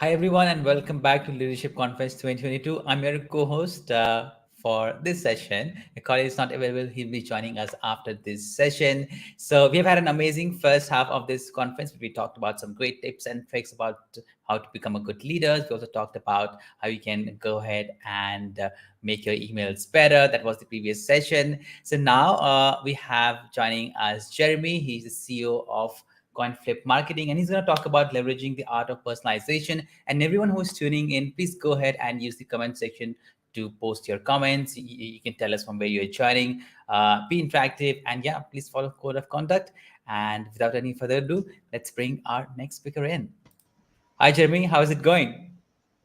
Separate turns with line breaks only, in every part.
Hi, everyone, and welcome back to Leadership Conference 2022. I'm your co host for this session. Colin is not available. He'll be joining us after this session. So, we have had an amazing first half of this conference. We talked about some great tips and tricks about how to become a good leader. We also talked about how you can go ahead and make your emails better. That was the previous session. So, now we have joining us Jeremy. He's the CEO of Flip Marketing, and he's going to talk about leveraging the art of personalization. And everyone who's tuning in, please go ahead and use the comment section to post your comments. You can tell us from where you're joining. Be interactive, and yeah, please follow code of conduct. And without any further ado, let's bring our next speaker in. Hi, Jeremy. How is it going?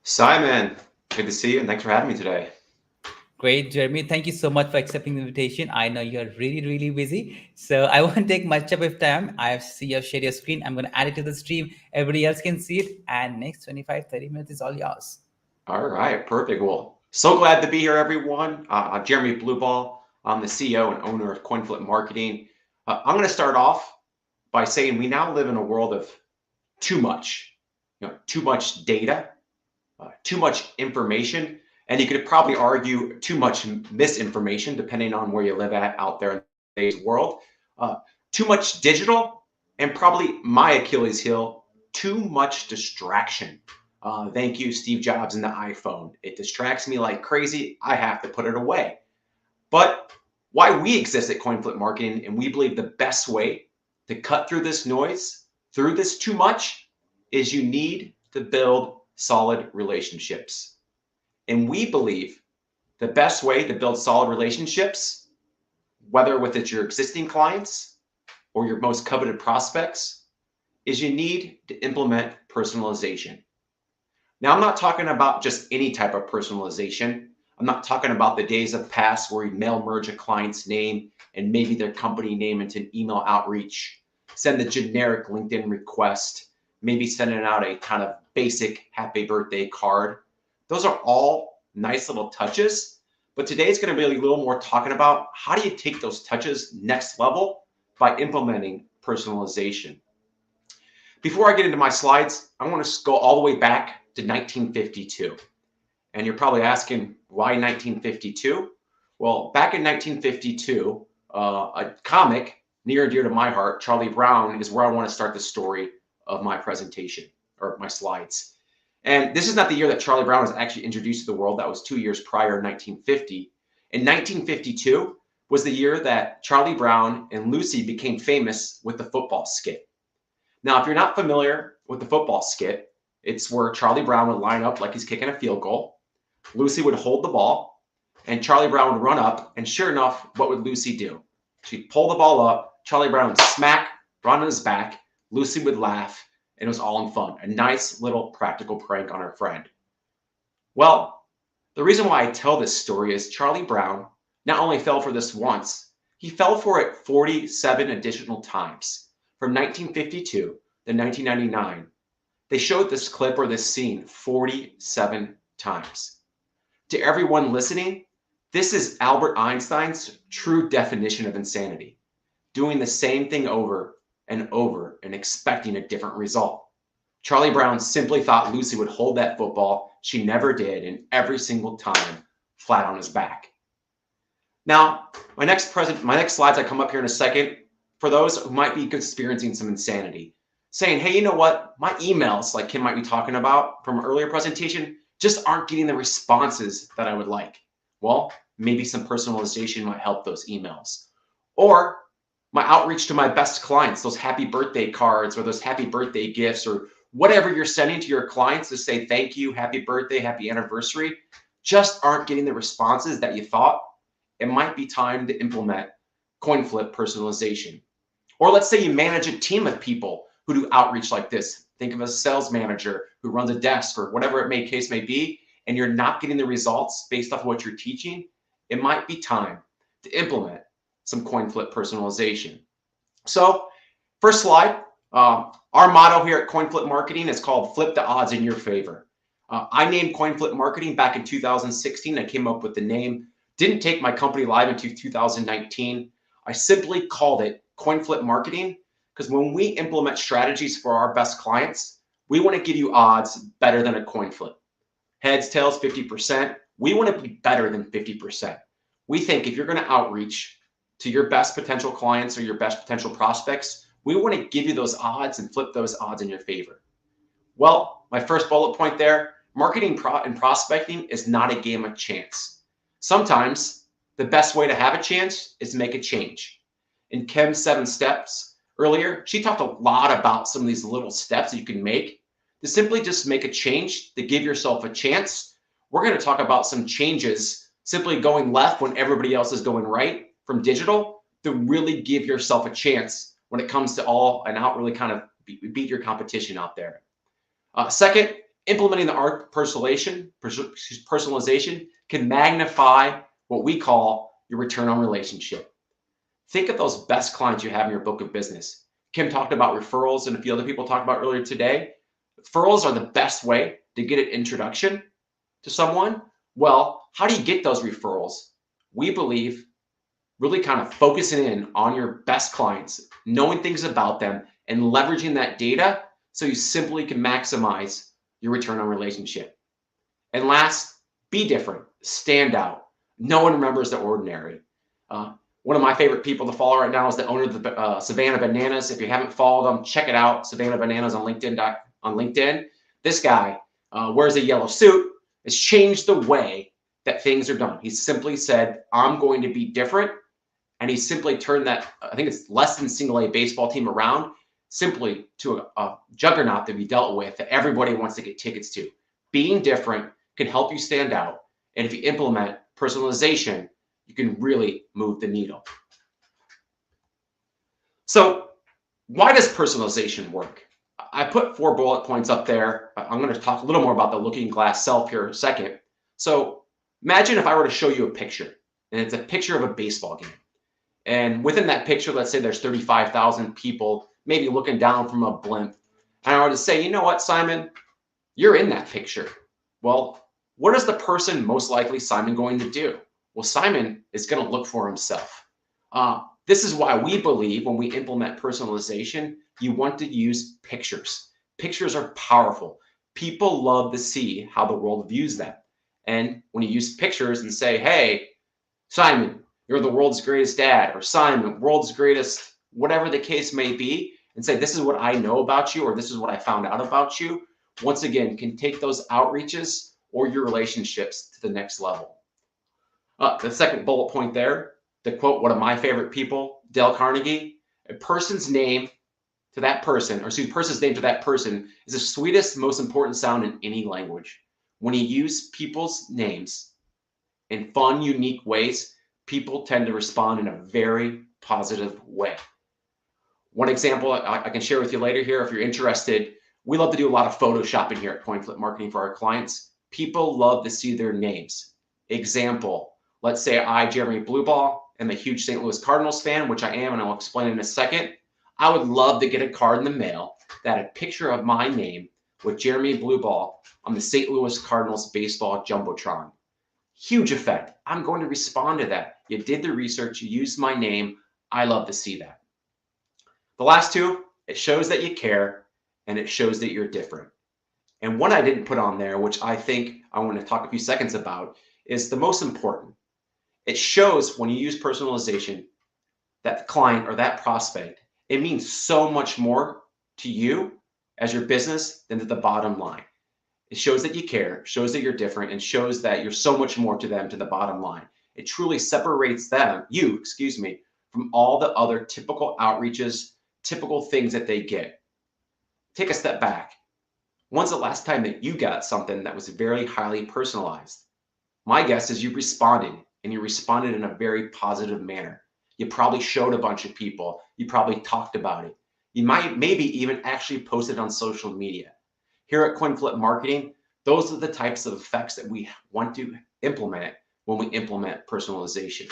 Simon, good to see you, and thanks for having me today.
Great, Jeremy. Thank you so much for accepting the invitation. I know you're really, really busy. So I won't take much of your time. I see you've shared your screen. I'm going to add it to the stream. Everybody else can see it. And next 25, 30 minutes is all yours.
All right, perfect. Well, so glad to be here, everyone. I'm Jeremy Blaubaugh. I'm the CEO and owner of Flip Marketing. I'm going to start off by saying we now live in a world of too much, too much data, too much information, and you could probably argue too much misinformation, depending on where you live at out there in today's world. Too much digital, and probably my Achilles heel, too much distraction. Thank you, Steve Jobs and the iPhone. It distracts me like crazy. I have to put it away. But why we exist at Flip Marketing, and we believe the best way to cut through this noise, through this too much, is you need to build solid relationships. And we believe the best way to build solid relationships, whether with it's your existing clients or your most coveted prospects, is you need to implement personalization. Now, I'm not talking about just any type of personalization. I'm not talking about the days of past where you mail merge a client's name and maybe their company name into an email outreach, send a generic LinkedIn request, maybe sending out a kind of basic happy birthday card. Those are all nice little touches, but today it's going to be a little more talking about how do you take those touches next level by implementing personalization. Before I get into my slides, I want to go all the way back to 1952. And you're probably asking, why 1952? Well, back in 1952, a comic near and dear to my heart, Charlie Brown, is where I want to start the story of my presentation or my slides. And this is not the year that Charlie Brown was actually introduced to the world. That was 2 years prior, 1950. In 1952 was the year that Charlie Brown and Lucy became famous with the Football Skit. Now, if you're not familiar with the Football Skit, it's where Charlie Brown would line up like he's kicking a field goal. Lucy would hold the ball, and Charlie Brown would run up, and sure enough, what would Lucy do? She'd pull the ball up, Charlie Brown would smack, run on his back, Lucy would laugh, and it was all in fun. A nice little practical prank on her friend. Well, the reason why I tell this story is Charlie Brown not only fell for this once, he fell for it 47 additional times. From 1952 to 1999, they showed this clip or this scene 47 times. To everyone listening, this is Albert Einstein's true definition of insanity. Doing the same thing over and over and expecting a different result. Charlie Brown simply thought Lucy would hold that football. She never did, and every single time, flat on his back. Now, my next slides, I come up here in a second, for those who might be experiencing some insanity, saying, hey, you know what? My emails, like Kim might be talking about from an earlier presentation, just aren't getting the responses that I would like. Well, maybe some personalization might help those emails. Or my outreach to my best clients, those happy birthday cards or those happy birthday gifts or whatever you're sending to your clients to say thank you, happy birthday, happy anniversary, just aren't getting the responses that you thought. It might be time to implement coin flip personalization. Or let's say you manage a team of people who do outreach like this. Think of a sales manager who runs a desk or whatever case may be, and you're not getting the results based off of what you're teaching. It might be time to implement some coin flip personalization. So first slide, our motto here at Coin Flip Marketing is called flip the odds in your favor. I named Coin Flip Marketing back in 2016. I came up with the name, didn't take my company live until 2019. I simply called it Coin Flip Marketing because when we implement strategies for our best clients, We want to give you odds better than a coin flip. Heads, tails, 50%. We want to be better than 50%. We think if you're going to outreach to your best potential clients or your best potential prospects, we want to give you those odds and flip those odds in your favor. Well, my first bullet point there, marketing and prospecting is not a game of chance. Sometimes the best way to have a chance is to make a change. In Kim's 7 steps earlier, she talked a lot about some of these little steps that you can make to simply just make a change to give yourself a chance. We're going to talk about some changes simply going left when everybody else is going right from digital to really give yourself a chance when it comes to all and out, really kind of beat your competition out there. Second, implementing the art of personalization can magnify what we call your return on relationship. Think of those best clients you have in your book of business. Kim talked about referrals and a few other people talked about earlier today. Referrals are the best way to get an introduction to someone. Well, how do you get those referrals? We believe really kind of focusing in on your best clients, knowing things about them, and leveraging that data so you simply can maximize your return on relationship. And last, be different, stand out. No one remembers the ordinary. One of my favorite people to follow right now is the owner of the Savannah Bananas. If you haven't followed them, check it out. Savannah Bananas on LinkedIn. This guy wears a yellow suit. Has changed the way that things are done. He simply said, I'm going to be different. And he simply turned that, I think it's less than single A baseball team around simply to a juggernaut to be dealt with that everybody wants to get tickets to. Being different can help you stand out. And if you implement personalization, you can really move the needle. So why does personalization work? I put 4 bullet points up there. I'm going to talk a little more about the looking glass self here in a second. So imagine if I were to show you a picture, and it's a picture of a baseball game. And within that picture, let's say there's 35,000 people maybe looking down from a blimp. And I were to say, you know what, Simon, you're in that picture. Well, what is the person most likely Simon going to do? Well, Simon is going to look for himself. This is why we believe when we implement personalization, you want to use pictures. Pictures are powerful. People love to see how the world views them. And when you use pictures and say, hey, Simon, you're the world's greatest dad, or Simon, world's greatest, whatever the case may be, and say, this is what I know about you, or this is what I found out about you, once again, can take those outreaches or your relationships to the next level. The second bullet point there, to quote one of my favorite people, Dale Carnegie, a person's name to that person, or excuse me, person's name to that person is the sweetest, most important sound in any language. When you use people's names in fun, unique ways, people tend to respond in a very positive way. One example I can share with you later here if you're interested. We love to do a lot of photoshopping here at CoinFlip Marketing for our clients. People love to see their names. Example, let's say I, Jeremy Blaubaugh, am a huge St. Louis Cardinals fan, which I am, and I'll explain in a second. I would love to get a card in the mail that had a picture of my name with Jeremy Blaubaugh on the St. Louis Cardinals baseball jumbotron. Huge effect. I'm going to respond to that. You did the research, you used my name. I love to see that. The last two, it shows that you care and it shows that you're different. And one I didn't put on there, which I think I want to talk a few seconds about, is the most important. It shows when you use personalization that the client or that prospect, it means so much more to you as your business than to the bottom line. It shows that you care, shows that you're different, and shows that you're so much more to them to the bottom line. It truly separates you, from all the other typical outreaches, typical things that they get. Take a step back. When's the last time that you got something that was very highly personalized? My guess is you responded, and you responded in a very positive manner. You probably showed a bunch of people. You probably talked about it. You might maybe even actually posted on social media. Here at CoinFlip Marketing, those are the types of effects that we want to implement when we implement personalization.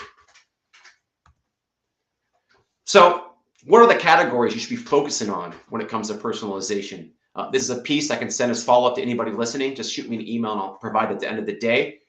So what are the categories you should be focusing on when it comes to personalization? This is a piece I can send as follow-up to anybody listening. Just shoot me an email and I'll provide it at the end of the day.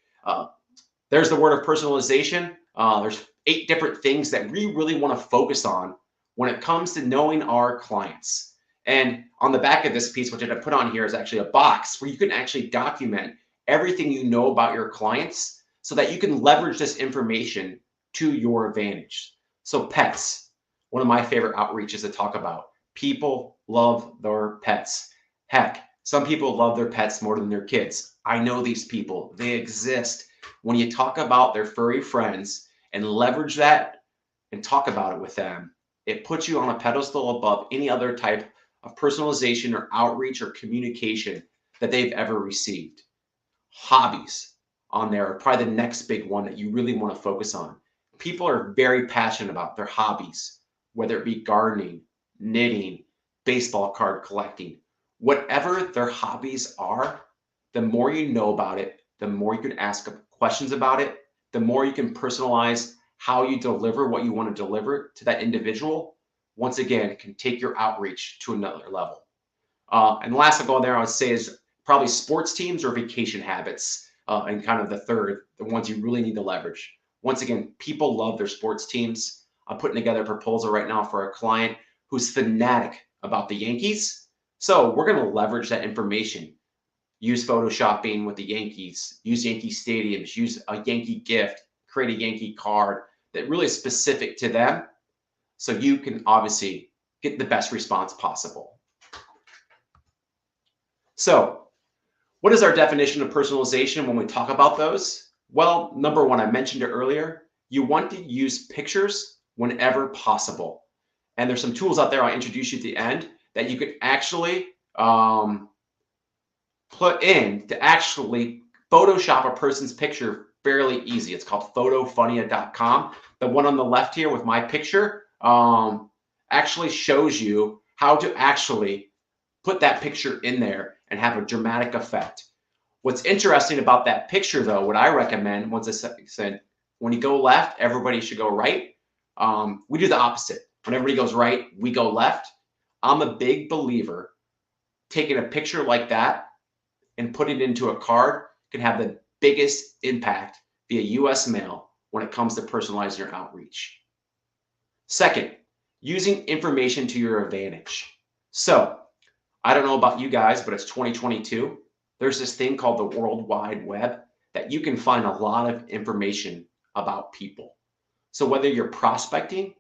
There's the word of personalization. There's 8 different things that we really want to focus on when it comes to knowing our clients. And on the back of this piece, which I put on here, is actually a box where you can actually document everything you know about your clients so that you can leverage this information to your advantage. So pets, one of my favorite outreaches to talk about. People love their pets. Heck, some people love their pets more than their kids. I know these people, they exist. When you talk about their furry friends and leverage that and talk about it with them, it puts you on a pedestal above any other type of personalization or outreach or communication that they've ever received. Hobbies on there are probably the next big one that you really want to focus on. People are very passionate about their hobbies, whether it be gardening, knitting, baseball card collecting, whatever their hobbies are, the more you know about it, the more you can ask questions about it, the more you can personalize how you deliver what you want to deliver to that individual. Once again, it can take your outreach to another level. And the last I'll go there, I would say, is probably sports teams or vacation habits, and kind of the third, the ones you really need to leverage. Once again, people love their sports teams. I'm putting together a proposal right now for a client who's fanatic about the Yankees. So we're going to leverage that information. Use photoshopping with the Yankees, use Yankee stadiums, use a Yankee gift, create a Yankee card that really is specific to them. So you can obviously get the best response possible. So what is our definition of personalization when we talk about those? Well, number one, I mentioned it earlier. You want to use pictures whenever possible. And there's some tools out there I'll introduce you at the end that you could actually put in to actually Photoshop a person's picture fairly easy. It's called photofunia.com. The one on the left here with my picture actually shows you how to actually put that picture in there and have a dramatic effect. What's interesting about that picture, though, what I recommend, once I said, when you go left, everybody should go right. We do the opposite. When everybody goes right, we go left. I'm a big believer taking a picture like that and putting it into a card can have the biggest impact via US mail when it comes to personalizing your outreach. Second, using information to your advantage. So I don't know about you guys, but it's 2022. There's this thing called the World Wide Web that you can find a lot of information about people. So whether you're prospecting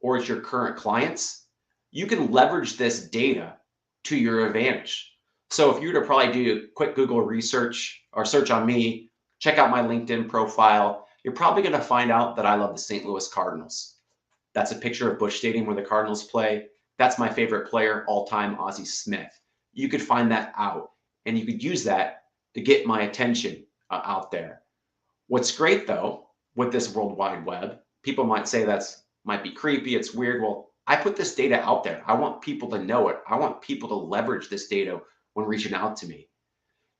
or it's your current clients, you can leverage this data to your advantage. So if you were to probably do a quick Google research or search on me, check out my LinkedIn profile, you're probably going to find out that I love the St. Louis Cardinals. That's a picture of Busch Stadium where the Cardinals play. That's my favorite player all time, Ozzie Smith. You could find that out and you could use that to get my attention out there. What's great though, with this World Wide Web, people might say might be creepy, it's weird. Well, I put this data out there. I want people to know it. I want people to leverage this data when reaching out to me.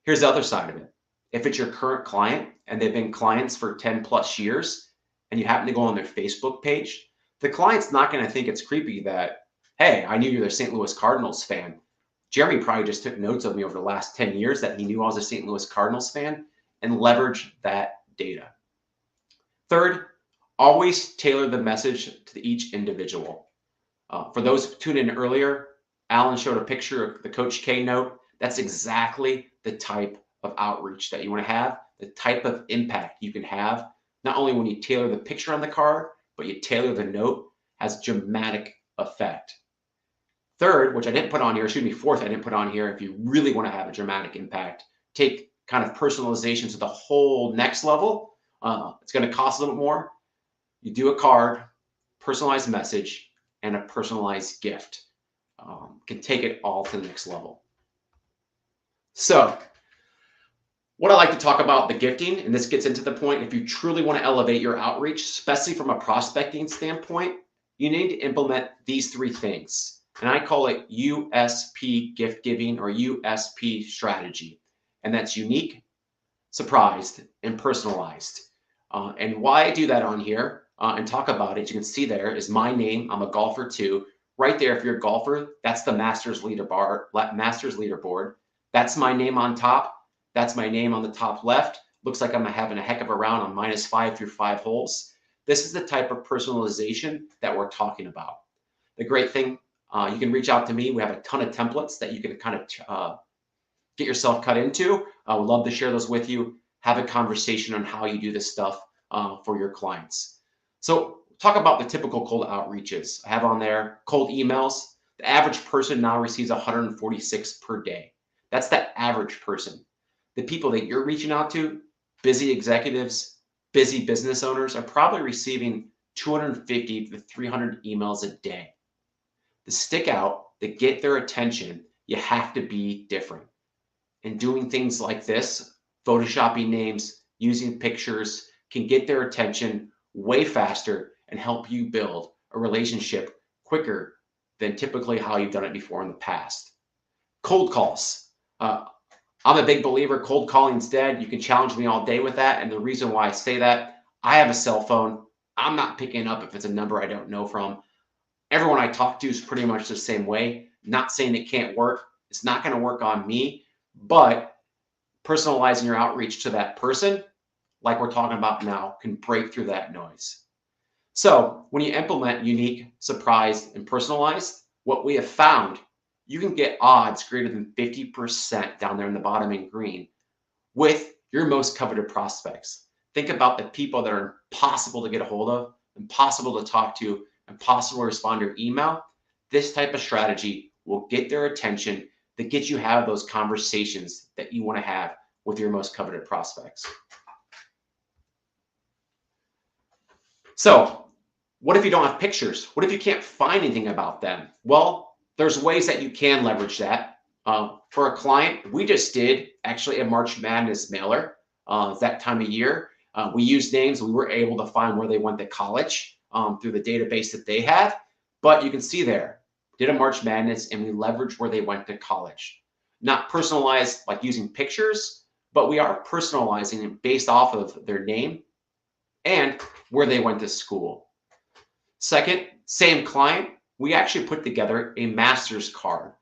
Here's the other side of it. If it's your current client and they've been clients for 10 plus years and you happen to go on their Facebook page, the client's not going to think it's creepy that, hey, I knew you're the St. Louis Cardinals fan. Jeremy probably just took notes of me over the last 10 years that he knew I was a St. Louis Cardinals fan and leverage that data. Third, always tailor the message to each individual. For those who tuned in earlier, Alan showed a picture of the Coach K note. That's exactly the type of outreach that you want to have, the type of impact you can have, not only when you tailor the picture on the card, but you tailor the note, has dramatic effect. Third, which I didn't put on here, fourth, I didn't put on here, if you really want to have a dramatic impact, take kind of personalization to the whole next level. It's going to cost a little bit more. You do a card, personalized message, and a personalized gift. Can take it all to the next level. So what I like to talk about the gifting, and this gets into the point, if you truly want to elevate your outreach, especially from a prospecting standpoint, you need to implement these three things. And I call it USP gift giving or USP strategy. And that's unique, surprised, and personalized. And why I do that on here and talk about it, you can see there is my name. I'm a golfer too. Right there, if you're a golfer, that's the Masters leaderboard. That's my name on top. That's my name on the top left. Looks like I'm having a heck of a round on -5 through 5 holes. This is the type of personalization that we're talking about. The great thing You can reach out to me. We have a ton of templates that you can kind of get yourself cut into. I would love to share those with you. Have a conversation on how you do this stuff for your clients. So talk about the typical cold outreaches. I have on there cold emails. The average person now receives 146 per day. That's the average person. The people that you're reaching out to, busy executives, busy business owners, are probably receiving 250 to 300 emails a day. To stick out, to get their attention, you have to be different. And doing things like this, photoshopping names, using pictures, can get their attention way faster and help you build a relationship quicker than typically how you've done it before in the past. Cold calls. I'm a big believer cold calling's dead. You can challenge me all day with that. And the reason why I say that, I have a cell phone. I'm not picking up if it's a number I don't know from. Everyone I talk to is pretty much the same way. Not saying it can't work. It's not going to work on me, but personalizing your outreach to that person, like we're talking about now, can break through that noise. So when you implement unique, surprised, and personalized, what we have found, you can get odds greater than 50% down there in the bottom in green with your most coveted prospects. Think about the people that are impossible to get a hold of, impossible to talk to, impossible to respond to your email. This type of strategy will get their attention to get you have those conversations that you want to have with your most coveted prospects. So what if you don't have pictures? What if you can't find anything about them? Well, there's ways that you can leverage that. For a client, we just did actually a March Madness mailer that time of year. We used names. We were able to find where they went to college through the database that they had. But you can see there, did a March Madness, and we leveraged where they went to college. Not personalized like using pictures, but we are personalizing it based off of their name and where they went to school. Second, same client, we actually put together a master's card.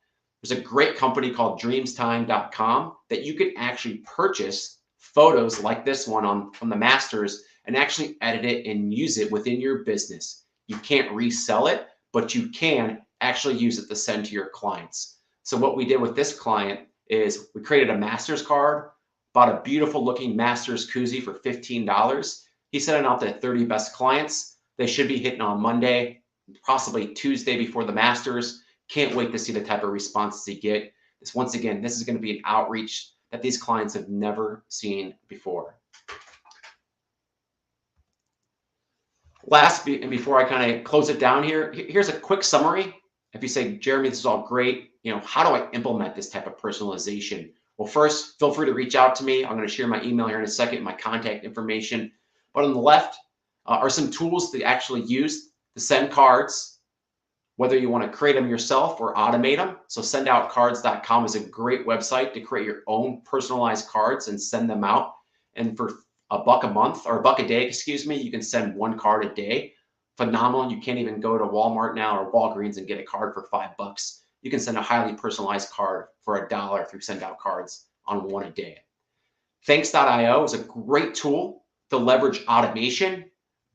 There's a great company called dreamstime.com that you can actually purchase photos like this one from the masters and actually edit it and use it within your business. You can't resell it, but you can actually use it to send to your clients. So what we did with this client is we created a master's card, bought a beautiful looking master's koozie for $15. He sent it out to 30 best clients. They should be hitting on Monday, possibly Tuesday before the Masters. Can't wait to see the type of responses you get. Once again, this is going to be an outreach that these clients have never seen before. Last, and before I kind of close it down here, here's a quick summary. If you say, Jeremy, this is all great, how do I implement this type of personalization? Well, first, feel free to reach out to me. I'm going to share my email here in a second, my contact information. But on the left are some tools to actually use to send cards, whether you want to create them yourself or automate them. So sendoutcards.com is a great website to create your own personalized cards and send them out. And for $1 a month or $1 a day, excuse me, you can send one card a day. Phenomenal. You can't even go to Walmart now or Walgreens and get a card for $5. You can send a highly personalized card for $1 through Send Out Cards on one a day. Thanks.io is a great tool to leverage automation,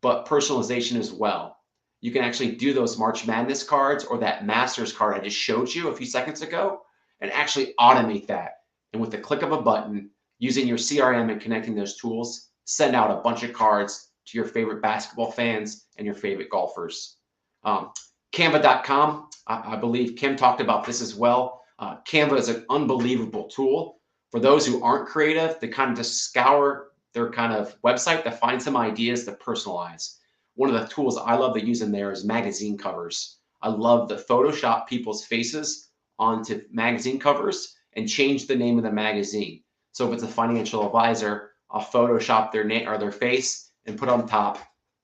but personalization as well. You can actually do those March Madness cards or that Masters card I just showed you a few seconds ago and actually automate that. And with the click of a button, using your CRM and connecting those tools, send out a bunch of cards to your favorite basketball fans and your favorite golfers. Canva.com, I believe Kim talked about this as well. Canva is an unbelievable tool for those who aren't creative to kind of just scour their kind of website to find some ideas to personalize. One of the tools I love to use in there is magazine covers. I love to Photoshop people's faces onto magazine covers and change the name of the magazine. So if it's a financial advisor, I'll Photoshop their name or their face and put on top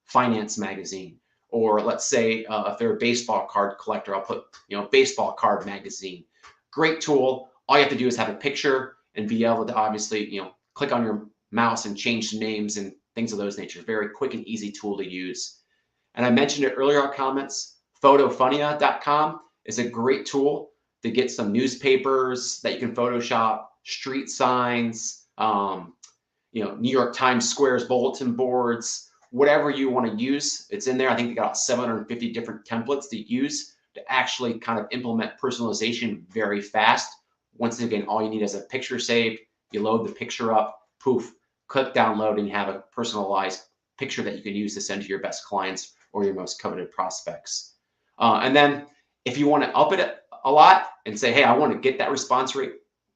finance magazine. Or let's say if they're a baseball card collector, I'll put baseball card magazine. Great tool. All you have to do is have a picture and be able to obviously click on your mouse and change names and things of those nature. Very quick and easy tool to use. And I mentioned it earlier in our comments, photofunia.com is a great tool to get some newspapers that you can Photoshop, street signs, New York Times Squares, bulletin boards, whatever you want to use. It's in there. I think they got 750 different templates to use to actually kind of implement personalization very fast. Once again, all you need is a picture saved. You load the picture up, poof, click download, and you have a personalized picture that you can use to send to your best clients or your most coveted prospects. And then if you want to up it a lot and say, hey, I want to get that response rate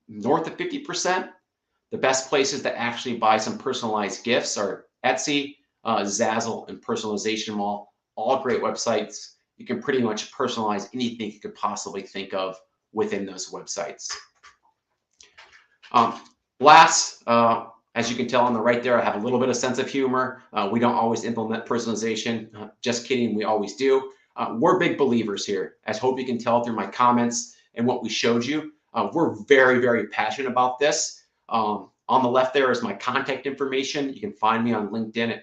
north of 50%, the best places to actually buy some personalized gifts are Etsy, Zazzle, and Personalization Mall. All great websites. You can pretty much personalize anything you could possibly think of within those websites. Last, as you can tell on the right there, I have a little bit of sense of humor. We don't always implement personalization. Just kidding, we always do. We're big believers here. As hope you can tell through my comments and what we showed you. We're very, very passionate about this. On the left there is my contact information. You can find me on LinkedIn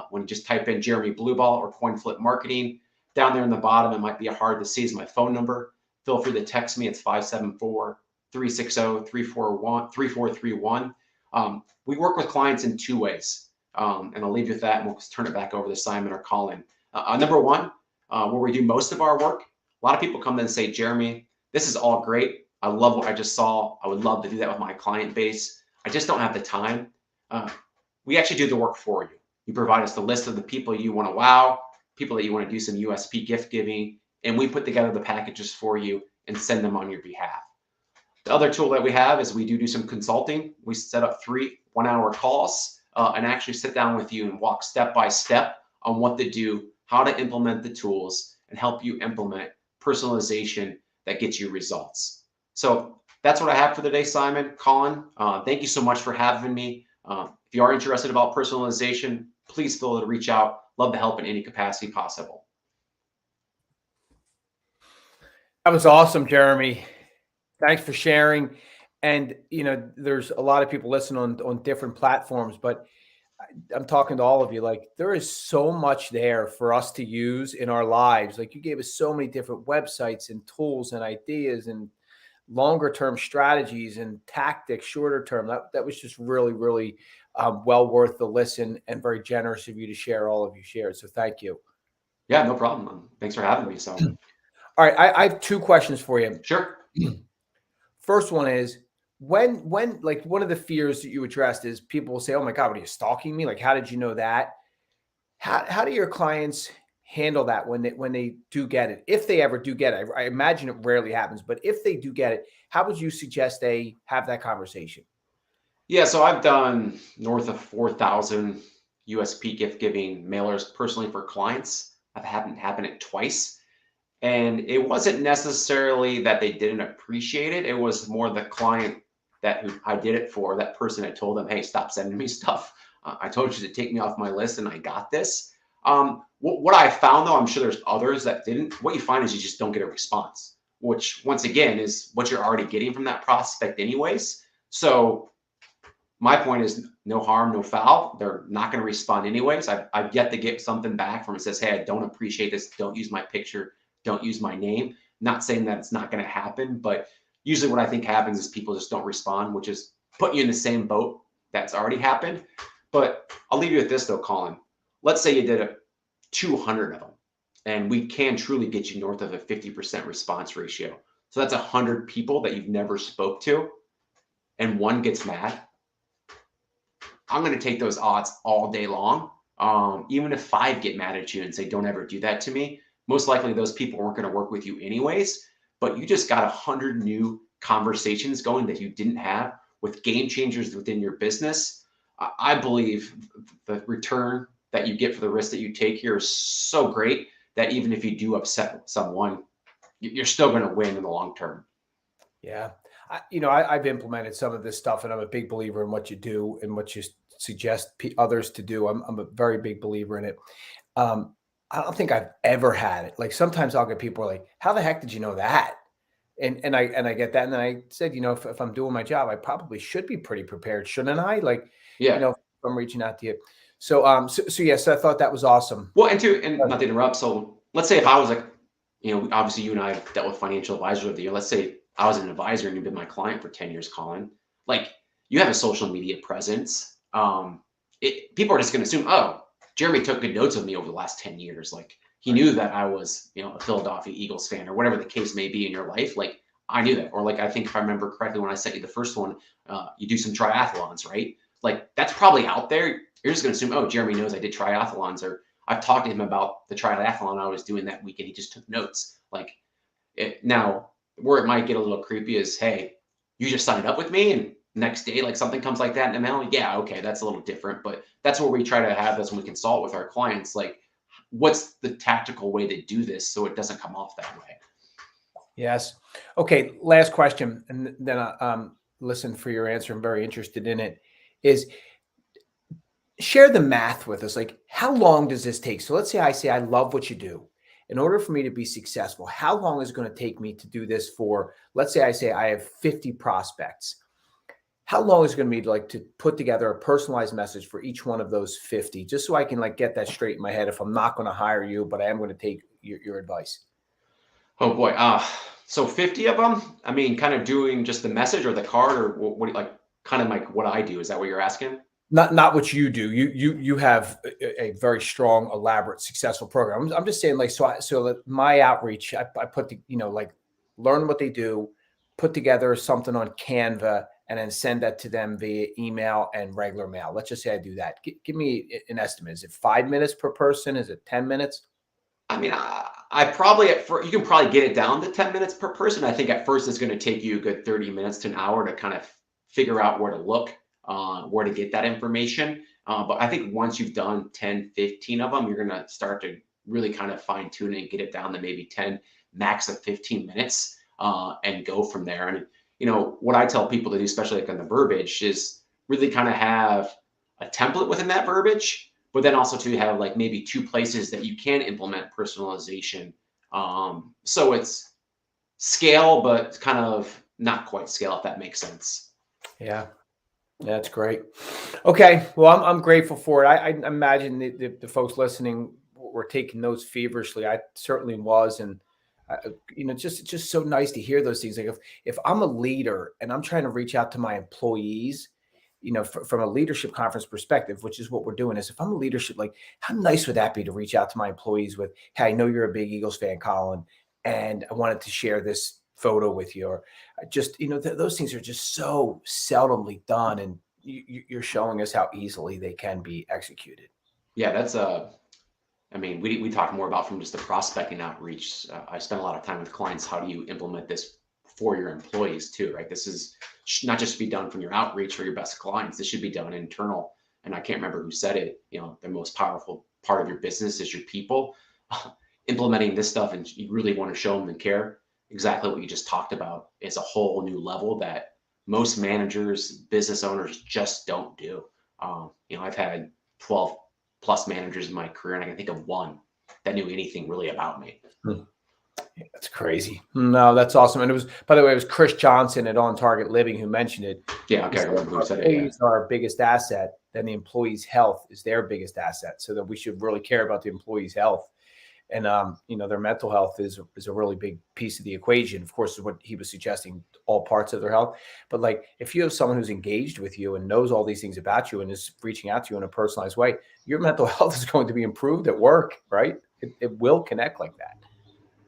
when you just type in Jeremy Blaubaugh or CoinFlip Marketing. Down there in the bottom, it might be hard to see, is my phone number. Feel free to text me. It's 574-360-3431. We work with clients in two ways. And I'll leave you with that, and we'll turn it back over to Simon or Colin. Number one, where we do most of our work, a lot of people come in and say, Jeremy, this is all great. I love what I just saw. I would love to do that with my client base. I just don't have the time. We actually do the work for you. You provide us the list of the people you want to wow, people that you want to do some USP gift giving, and we put together the packages for you and send them on your behalf. The other tool that we have is we do some consulting. We set up 3 one-hour calls and actually sit down with you and walk step by step on what to do, how to implement the tools, and help you implement personalization that gets you results. So that's what I have for today, Simon. Colin, thank you so much for having me. If you are interested about personalization, please feel free to reach out. Love to help in any capacity possible.
That was awesome, Jeremy. Thanks for sharing. And, there's a lot of people listening on different platforms, but I'm talking to all of you. Like, there is so much there for us to use in our lives. Like, you gave us so many different websites and tools and ideas and longer term strategies and tactics, shorter term. That was just really, really well worth the listen, and very generous of you to share all of you shared. So thank you.
Yeah, no problem. Thanks for having me. So,
all right, I have 2 questions for you.
Sure.
First one is, when like, one of the fears that you addressed is people will say, oh my God, what, are you stalking me? Like, how did you know that? How do your clients handle that when they do get it? If they ever do get it, I imagine it rarely happens, but if they do get it, how would you suggest they have that conversation?
Yeah, so I've done north of 4,000 USP gift giving mailers personally for clients. I've had it happen twice. And it wasn't necessarily that they didn't appreciate it. It was more the client who I did it for, that person had told them, hey, stop sending me stuff. I told you to take me off my list and I got this. What I found, though, I'm sure there's others that didn't. What you find is you just don't get a response, which once again is what you're already getting from that prospect anyways. So my point is no harm, no foul. They're not going to respond anyways. I've yet to get something back from it says, hey, I don't appreciate this. Don't use my picture. Don't use my name. Not saying that it's not going to happen, but usually what I think happens is people just don't respond, which is putting you in the same boat that's already happened. But I'll leave you with this though, Colin. Let's say you did 200 of them, and we can truly get you north of a 50% response ratio. So that's 100 people that you've never spoke to, and one gets mad. I'm going to take those odds all day long. Even if 5 get mad at you and say, don't ever do that to me, most likely those people weren't going to work with you anyways, but you just got 100 new conversations going that you didn't have with game changers within your business. I believe the return that you get for the risk that you take here is so great that even if you do upset someone, you're still going to win in the long term.
Yeah. I've implemented some of this stuff, and I'm a big believer in what you do and what you suggest others to do. I'm a very big believer in it. I don't think I've ever had it. Like, sometimes I'll get people like, how the heck did you know that? And I get that. And then I said, if I'm doing my job, I probably should be pretty prepared, shouldn't I? Like,
Yeah.
if I'm reaching out to you. So yes, I thought that was awesome.
Well, and not to interrupt. So let's say if I was like, obviously you and I have dealt with financial advisors over the year. Let's say I was an advisor and you've been my client for 10 years, Colin. Like, you have a social media presence. People are just going to assume, oh, Jeremy took good notes of me over the last 10 years. Like, he knew that I was, a Philadelphia Eagles fan or whatever the case may be in your life. Like I knew that. Or like, I think if I remember correctly, when I sent you the first one, you do some triathlons, right? Like that's probably out there. You're just going to assume, oh, Jeremy knows I did triathlons, or I've talked to him about the triathlon I was doing that weekend. He just took notes. Like now where it might get a little creepy is, hey, you just signed up with me and next day, like something comes like that in the mail. Yeah. Okay. That's a little different, but that's what we try to have as when we consult with our clients. Like, what's the tactical way to do this so it doesn't come off that way?
Yes. Okay. Last question, and then listen for your answer. I'm very interested in it. Is share the math with us. Like, how long does this take? So let's say I love what you do. In order for me to be successful, how long is it going to take me to do this for? Let's say I have 50 prospects. How long is it going to be to put together a personalized message for each one of those 50, just so I can get that straight in my head if I'm not going to hire you, but I am going to take your advice?
Oh boy. So 50 of them, I mean, kind of doing just the message or the card, or what kind of like what I do. Is that what you're asking?
Not what you do. You have a very strong, elaborate, successful program. I'm just saying, so my outreach, I put learn what they do, put together something on Canva, and then send that to them via email and regular mail. Let's just say I do that. Give me an estimate. Is it 5 minutes per person? Is it 10 minutes?
I mean, I probably you can probably get it down to 10 minutes per person. I think at first it's going to take you a good 30 minutes to an hour to kind of figure out where to look, where to get that information. But I think once you've done 10, 15 of them, you're going to start to really kind of fine tune it and get it down to maybe 10, max of 15 minutes, and go from there. And, what I tell people to do, especially like on the verbiage, is really kind of have a template within that verbiage, but then also to have like maybe 2 places that you can implement personalization. So it's scale, but kind of not quite scale, if that makes sense.
Yeah. That's great. Okay. Well, I'm grateful for it. I imagine the folks listening were taking notes feverishly. I certainly was. And, it's just so nice to hear those things. Like if I'm a leader and I'm trying to reach out to my employees, from a leadership conference perspective, which is what we're doing, is if I'm a leadership, like how nice would that be to reach out to my employees with, hey, I know you're a big Eagles fan, Colin, and I wanted to share this photo with you, or just, those things are just so seldomly done. And you're showing us how easily they can be executed.
Yeah, that's I mean, we talk more about from just the prospecting outreach. I spend a lot of time with clients. How do you implement this for your employees too, right? This is not just to be done from your outreach for your best clients. This should be done internal. And I can't remember who said it. The most powerful part of your business is your people. Implementing this stuff, and you really want to show them and care. Exactly what you just talked about is a whole new level that most managers, business owners just don't do. I've had 12 plus managers in my career, and I can think of one that knew anything really about me.
Yeah, that's crazy. No, that's awesome. And it was, by the way, it was Chris Johnson at On Target Living who mentioned it.
Yeah, okay, I remember who said it.
Employees are our biggest asset. Then the employee's health is their biggest asset. So that we should really care about the employee's health. And, their mental health is a really big piece of the equation. Of course, is what he was suggesting, all parts of their health. But like, if you have someone who's engaged with you and knows all these things about you and is reaching out to you in a personalized way, your mental health is going to be improved at work, right? It will connect like that.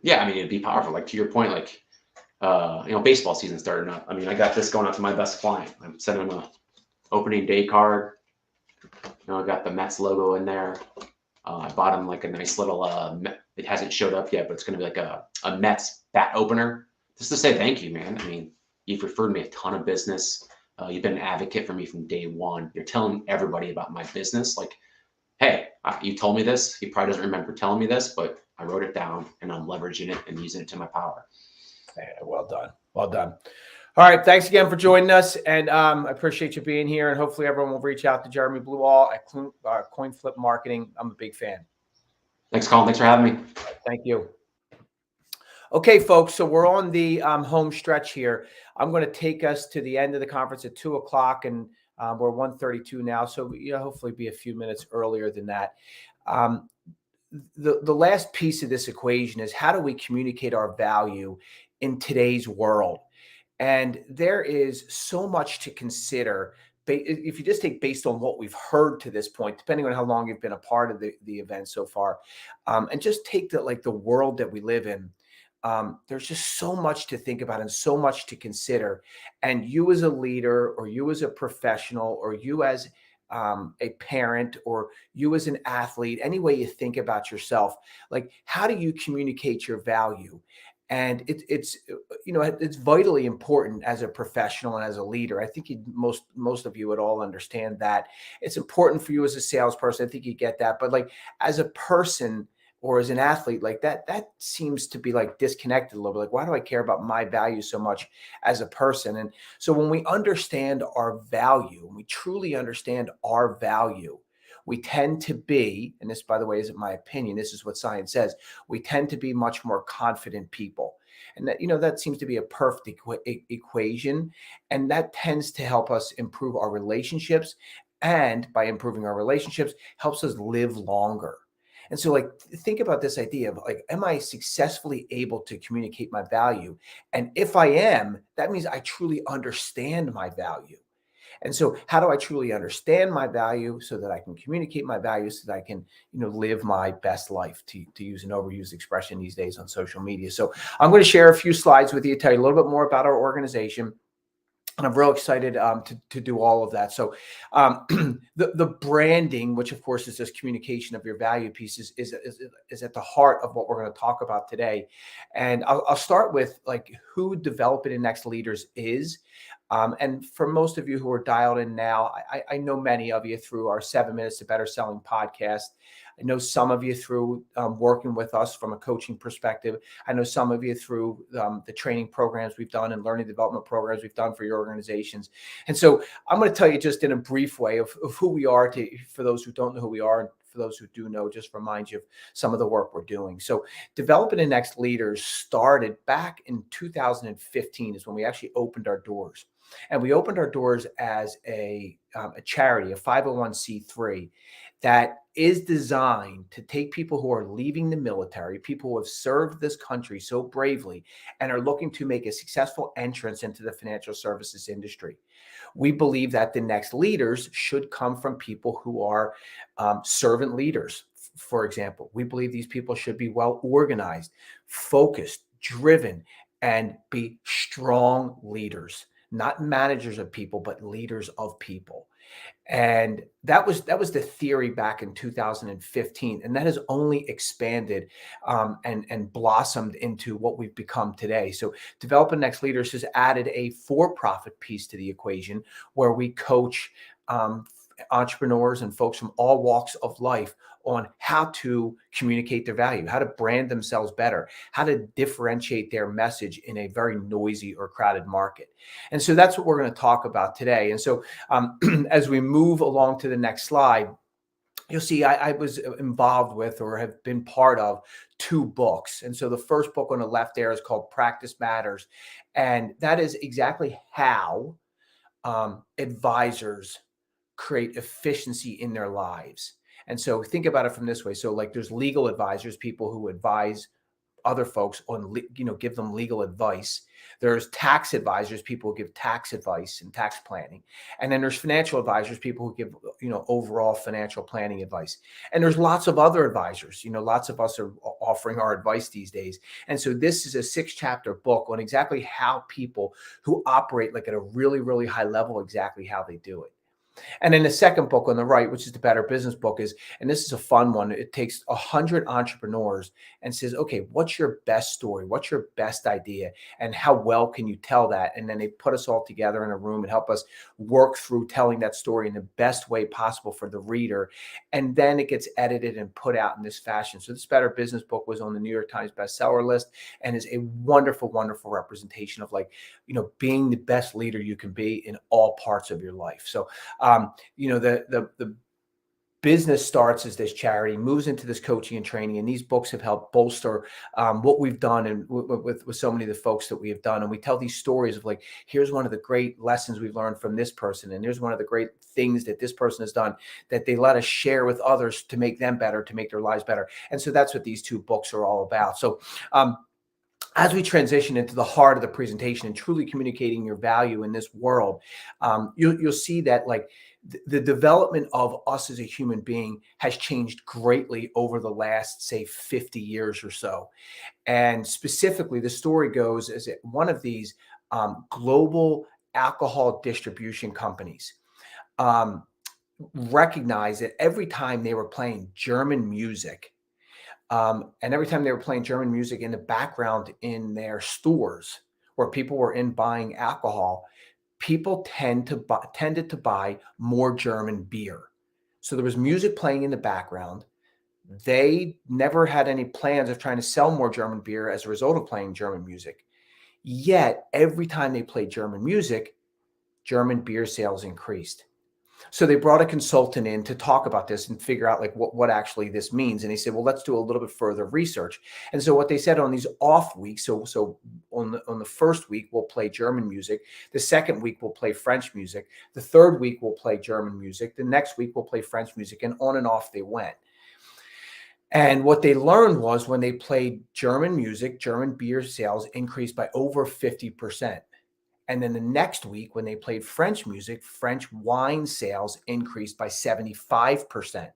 Yeah, I mean, it'd be powerful. Like to your point, like, baseball season starting up. I mean, I got this going out to my best client. I'm sending him a opening day card. I got the Mets logo in there. I bought him like a nice little, it hasn't showed up yet, but it's going to be like a Mets bat opener just to say thank you, man. I mean, you've referred me a ton of business. You've been an advocate for me from day one. You're telling everybody about my business. Like, hey, you told me this. He probably doesn't remember telling me this, but I wrote it down and I'm leveraging it and using it to my power.
Yeah, well done. Well done. All right. Thanks again for joining us. And I appreciate you being here. And hopefully everyone will reach out to Jeremy Blaubaugh at Coin Flip Marketing. I'm a big fan.
Thanks, Colin. Thanks for having me.
Thank you. Okay, folks. So we're on the home stretch here. I'm going to take us to the end of the conference at 2:00, and we're 1:32 now. So hopefully be a few minutes earlier than that. The last piece of this equation is, how do we communicate our value in today's world? And there is so much to consider if you just take based on what we've heard to this point, depending on how long you've been a part of the event so far, and just take the world that we live in. There's just so much to think about and so much to consider. And you as a leader, or you as a professional, or you as a parent, or you as an athlete, any way you think about yourself, like, how do you communicate your value? And it's it's vitally important as a professional and as a leader. I think most of you would all understand that it's important for you as a salesperson. I think you get that, but like as a person or as an athlete, like that seems to be like disconnected a little bit. Like, why do I care about my value so much as a person? And so when we understand our value, and we truly understand our value, we tend to be, and this, by the way, isn't my opinion, this is what science says, we tend to be much more confident people. And that, that seems to be a perfect equation. And that tends to help us improve our relationships. And by improving our relationships, helps us live longer. And so, like, think about this idea of like, am I successfully able to communicate my value? And if I am, that means I truly understand my value. And so how do I truly understand my value so that I can communicate my value, so that I can, live my best life, to use an overused expression these days on social media. So I'm going to share a few slides with you, tell you a little bit more about our organization. And I'm real excited to do all of that. So the branding, which of course is this communication of your value pieces, is at the heart of what we're going to talk about today. And I'll start with like who Developing the Next Leaders is. And for most of you who are dialed in now, I know many of you through our 7 Minutes to Better Selling podcast. I know some of you through working with us from a coaching perspective. I know some of you through the training programs we've done and learning development programs we've done for your organizations. And so I'm going to tell you just in a brief way of who we are, for those who don't know who we are, and for those who do know, just remind you of some of the work we're doing. So Developing the Next Leaders started back in 2015 is when we actually opened our doors. And we opened our doors as a charity, a 501c3, that is designed to take people who are leaving the military, people who have served this country so bravely and are looking to make a successful entrance into the financial services industry. We believe that the next leaders should come from people who are servant leaders. For example, we believe these people should be well organized, focused, driven, and be strong leaders, not managers of people, but leaders of people. And that was the theory back in 2015, and that has only expanded and blossomed into what we've become today. So Developing Next Leaders has added a for-profit piece to the equation, where we coach entrepreneurs and folks from all walks of life on how to communicate their value, how to brand themselves better, how to differentiate their message in a very noisy or crowded market. And so that's what we're going to talk about today. And so as we move along to the next slide, you'll see I was involved with, or have been part of, 2 books. And so the first book on the left there is called Practice Matters. And that is exactly how advisors create efficiency in their lives. And so think about it from this way. So like there's legal advisors, people who advise other folks on, give them legal advice. There's tax advisors, people who give tax advice and tax planning. And then there's financial advisors, people who give, overall financial planning advice. And there's lots of other advisors, lots of us are offering our advice these days. And so this is a 6-chapter book on exactly how people who operate like at a really, really high level, exactly how they do it. And then the second book on the right, which is the Better Business book, and this is a fun one. It takes 100 entrepreneurs and says, okay, what's your best story? What's your best idea? And how well can you tell that? And then they put us all together in a room and help us work through telling that story in the best way possible for the reader. And then it gets edited and put out in this fashion. So this Better Business book was on the New York Times bestseller list and is a wonderful, wonderful representation of being the best leader you can be in all parts of your life. So, the business starts as this charity, moves into this coaching and training, and these books have helped bolster what we've done and with so many of the folks that we have done. And we tell these stories of here's one of the great lessons we've learned from this person, and here's one of the great things that this person has done that they let us share with others to make them better, to make their lives better. And so that's what these 2 books are all about. So as we transition into the heart of the presentation and truly communicating your value in this world, you'll see that like the development of us as a human being has changed greatly over the last, say, 50 years or so. And specifically, the story goes is that one of these global alcohol distribution companies um, recognized that every time they were playing German music, and every time they were playing German music in the background in their stores where people were in buying alcohol, people tended to buy more German beer. So there was music playing in the background. They never had any plans of trying to sell more German beer as a result of playing German music. Yet every time they played German music, German beer sales increased. So they brought a consultant in to talk about this and figure out like what actually this means. And they said, well, let's do a little bit further research. And so what they said on these off weeks, so on the first week, we'll play German music. The second week, we'll play French music. The third week, we'll play German music. The next week, we'll play French music, and on and off they went. And what they learned was when they played German music, German beer sales increased by over 50%. And then the next week, when they played French music, French wine sales increased by 75%.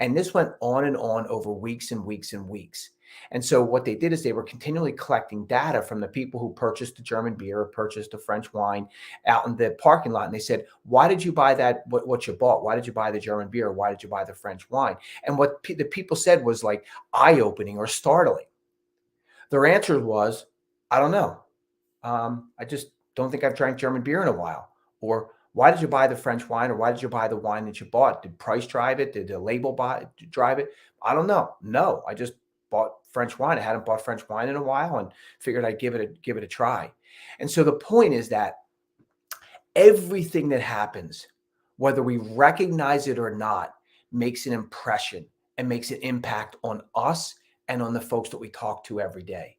And this went on and on over weeks and weeks and weeks. And so what they did is they were continually collecting data from the people who purchased the German beer or purchased the French wine out in the parking lot. And they said, why did you buy that, what you bought? Why did you buy the German beer? Why did you buy the French wine? And what the people said was like eye-opening or startling. Their answer was, I don't know. I just don't think I've drank German beer in a while. Or why did you buy the French wine? Or why did you buy the wine that you bought? Did price drive it? Did the label drive it? I don't know. No, I just bought French wine. I hadn't bought French wine in a while and figured I'd give it a try. And so the point is that everything that happens, whether we recognize it or not, makes an impression and makes an impact on us and on the folks that we talk to every day.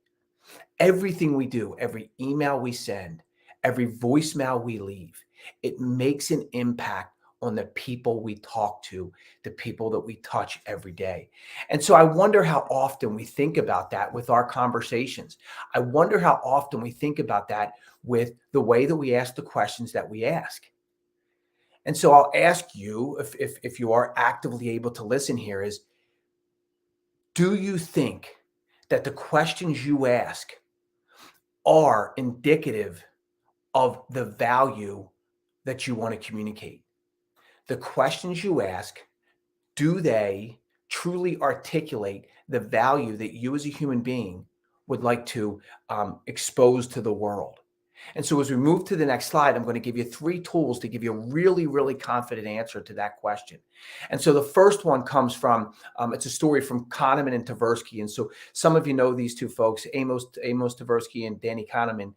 Everything we do, every email we send, every voicemail we leave, it makes an impact on the people we talk to, the people that we touch every day. And so I wonder how often we think about that with our conversations. I wonder how often we think about that with the way that we ask the questions that we ask. And so I'll ask you, if you are actively able to listen here, is do you think that the questions you ask are indicative of the value that you want to communicate? The questions you ask, do they truly articulate the value that you as a human being would like to expose to the world? And so as we move to the next slide, I'm going to give you 3 tools to give you a really, really confident answer to that question. And so the first one comes from, it's a story from Kahneman and Tversky. And so some of you know these 2 folks, Amos Tversky and Danny Kahneman.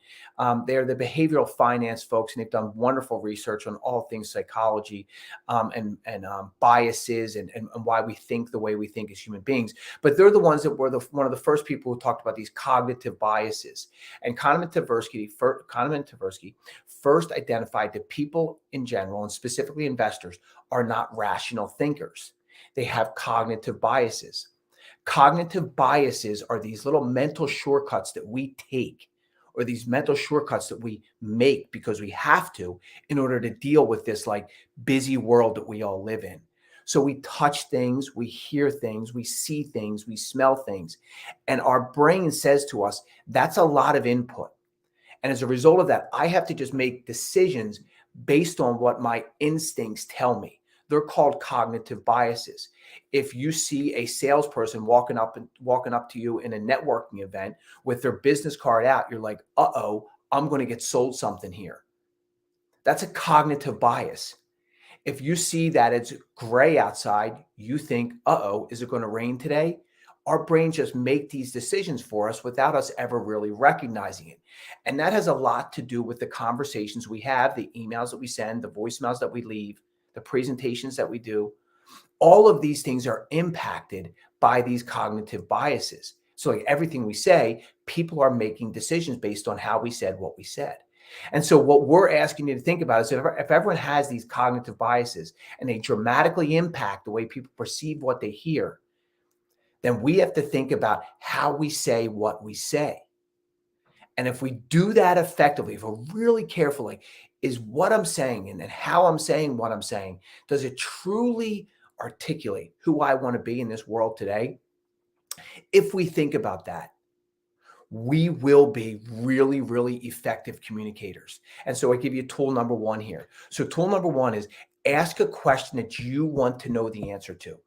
They're the behavioral finance folks, and they've done wonderful research on all things psychology and biases and why we think the way we think as human beings. But they're the ones that were one of the first people who talked about these cognitive biases. And Kahneman and Tversky first identified that people in general, and specifically investors, are not rational thinkers. They have cognitive biases. Cognitive biases are these little mental shortcuts that we take, or these mental shortcuts that we make because we have to in order to deal with this like busy world that we all live in. So we touch things, we hear things, we see things, we smell things, and our brain says to us, that's a lot of input. And as a result of that, I have to just make decisions based on what my instincts tell me. They're called cognitive biases. If you see a salesperson walking up to you in a networking event with their business card out, you're like, uh-oh, I'm going to get sold something here. That's a cognitive bias. If you see that it's gray outside, you think, uh-oh, is it going to rain today? Our brains just make these decisions for us without us ever really recognizing it. And that has a lot to do with the conversations we have, the emails that we send, the voicemails that we leave, the presentations that we do. All of these things are impacted by these cognitive biases. So like everything we say, people are making decisions based on how we said what we said. And so what we're asking you to think about is if everyone has these cognitive biases and they dramatically impact the way people perceive what they hear, then we have to think about how we say what we say. And if we do that effectively, if we're really careful, like, is what I'm saying and how I'm saying what I'm saying, does it truly articulate who I want to be in this world today? If we think about that, we will be really, really effective communicators. And so I give you tool number one here. So tool number one is ask a question that you want to know the answer to.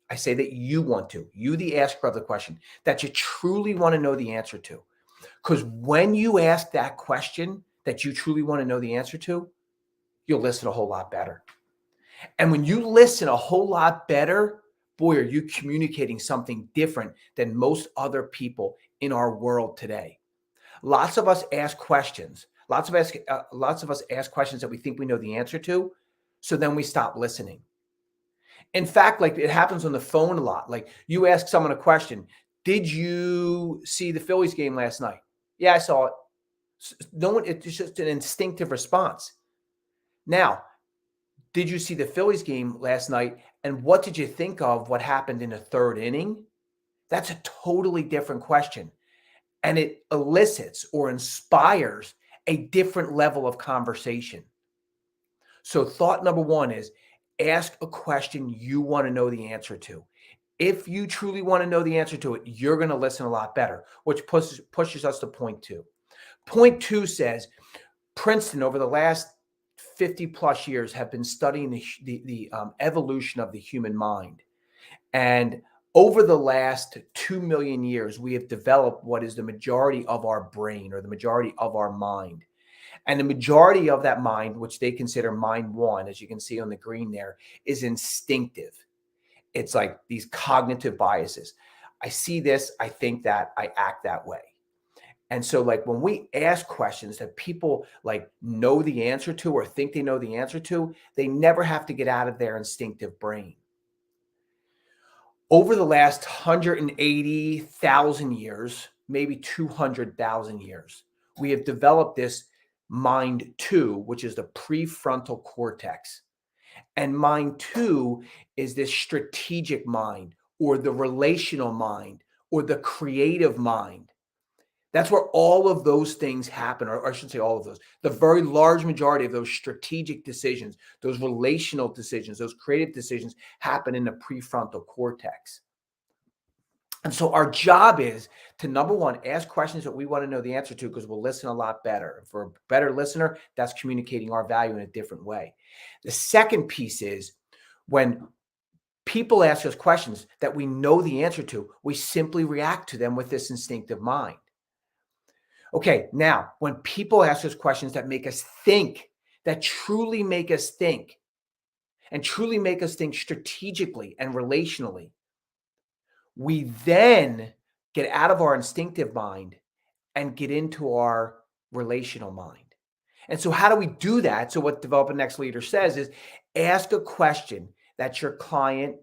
I say that you want to, you, the asker of the question, that you truly want to know the answer to. Because when you ask that question that you truly want to know the answer to, you'll listen a whole lot better. And when you listen a whole lot better, boy, are you communicating something different than most other people in our world today. Lots of us ask questions. Lots of us ask questions that we think we know the answer to. So then we stop listening. In fact, like, it happens on the phone a lot. Like, you ask someone a question. Did you see the Phillies game last night? Yeah, I saw it. No one, it's just an instinctive response. Now, did you see the Phillies game last night? And what did you think of what happened in the third inning? That's a totally different question. And it elicits or inspires a different level of conversation. So thought number one is ask a question you want to know the answer to. If you truly want to know the answer to it, you're going to listen a lot better, which pushes us to point two. Point two says Princeton, over the last 50 plus years, have been studying the evolution of the human mind. And over the last 2 million years, we have developed what is the majority of our brain, or the majority of our mind. And the majority of that mind, which they consider mind one, as you can see on the green there, is instinctive. It's like these cognitive biases. I see this, I think that, I act that way. And so, like, when we ask questions that people like know the answer to or think they know the answer to, they never have to get out of their instinctive brain. Over the last 180,000 years, maybe 200,000 years, we have developed this mind two, which is the prefrontal cortex. And mind two is this strategic mind, or the relational mind, or the creative mind. That's where all of those things happen, or I should say all of those. The very large majority of those strategic decisions, those relational decisions, those creative decisions happen in the prefrontal cortex. And so our job is to, number one, ask questions that we want to know the answer to, because we'll listen a lot better. For a better listener, that's communicating our value in a different way. The second piece is when people ask us questions that we know the answer to, we simply react to them with this instinctive mind. Okay, now, when people ask us questions that make us think, that truly make us think, and truly make us think strategically and relationally, we then get out of our instinctive mind and get into our relational mind. And so how do we do that? So what Develop a Next Leader says is ask a question that your client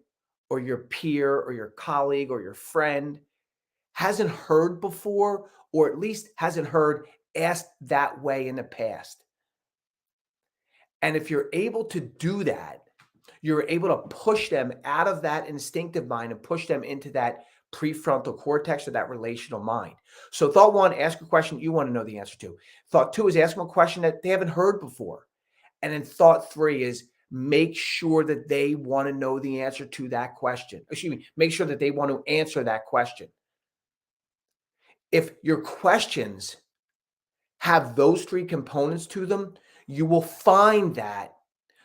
or your peer or your colleague or your friend hasn't heard before, or at least hasn't heard asked that way in the past. And if you're able to do that, you're able to push them out of that instinctive mind and push them into that prefrontal cortex, or that relational mind. So thought one, ask a question you want to know the answer to. Thought two is ask them a question that they haven't heard before. And then thought three is make sure that they want to know the answer to that question. Excuse me, make sure that they want to answer that question. If your questions have those three components to them, you will find that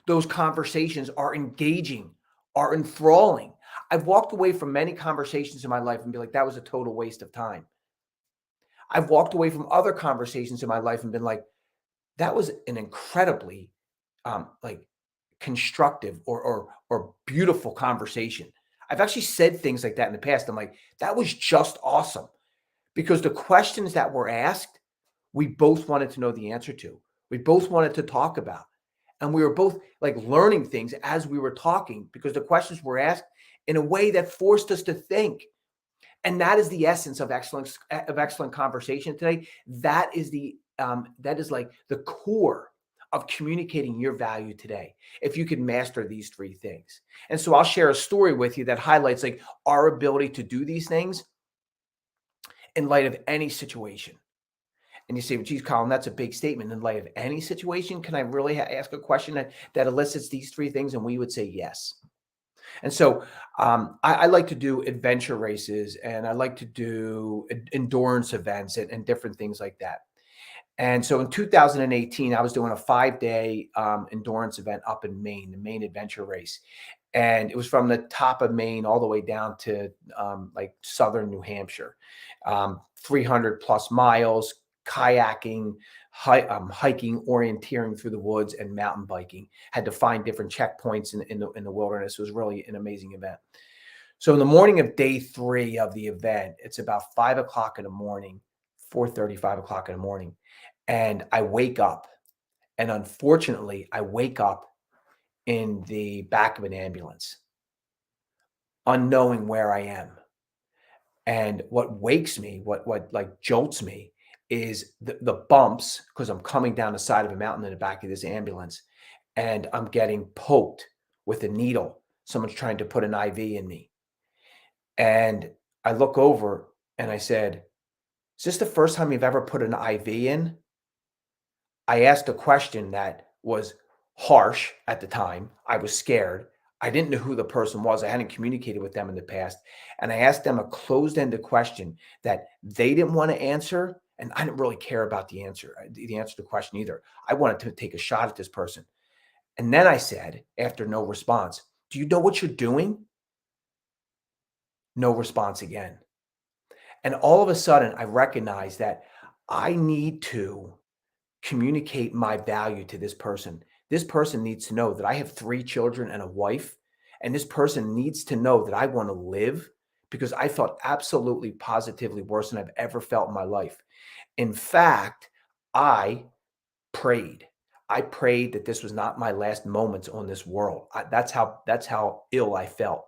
those conversations are engaging, are enthralling. I've walked away from many conversations in my life and be like, that was a total waste of time. I've walked away from other conversations in my life and been like, that was an incredibly like constructive or beautiful conversation. I've actually said things like that in the past. I'm like, that was just awesome. Because the questions that were asked, we both wanted to know the answer to. We both wanted to talk about. And we were both like learning things as we were talking, because the questions were asked in a way that forced us to think. And that is the essence of excellent conversation today. That is like the core of communicating your value today, if you can master these three things. And so I'll share a story with you that highlights like our ability to do these things in light of any situation. And you say, well, geez, Colin, that's a big statement. In light of any situation, can I really ask a question that elicits these three things? And we would say yes. And so I like to do adventure races, and I like to do endurance events and different things like that. And so in 2018, I was doing a 5-day endurance event up in Maine, the Maine Adventure Race. And it was from the top of Maine all the way down to like southern New Hampshire, 300 plus miles, kayaking, hiking, orienteering through the woods, and mountain biking. Had to find different checkpoints in the wilderness. It was really an amazing event. So in the morning of day 3 of the event, it's about 5 o'clock in the morning, 4:30, 5 o'clock in the morning. And I wake up. And unfortunately, I wake up in the back of an ambulance, unknowing where I am. And what wakes me, what like jolts me, is the bumps, because I'm coming down the side of a mountain in the back of this ambulance, and I'm getting poked with a needle. Someone's trying to put an IV in me. And I look over and I said, "Is this the first time you've ever put an IV in?" I asked a question that was harsh at the time. I was scared. I didn't know who the person was. I hadn't communicated with them in the past. And I asked them a closed-ended question that they didn't want to answer. And I didn't really care about the answer to the question either. I wanted to take a shot at this person. And then I said, after no response, "Do you know what you're doing?" No response again. And all of a sudden, I recognized that I need to communicate my value to this person. This person needs to know that I have 3 children and a wife, and this person needs to know that I want to live, because I felt absolutely positively worse than I've ever felt in my life. In fact, I prayed. I prayed that this was not my last moments on this world. That's how ill I felt.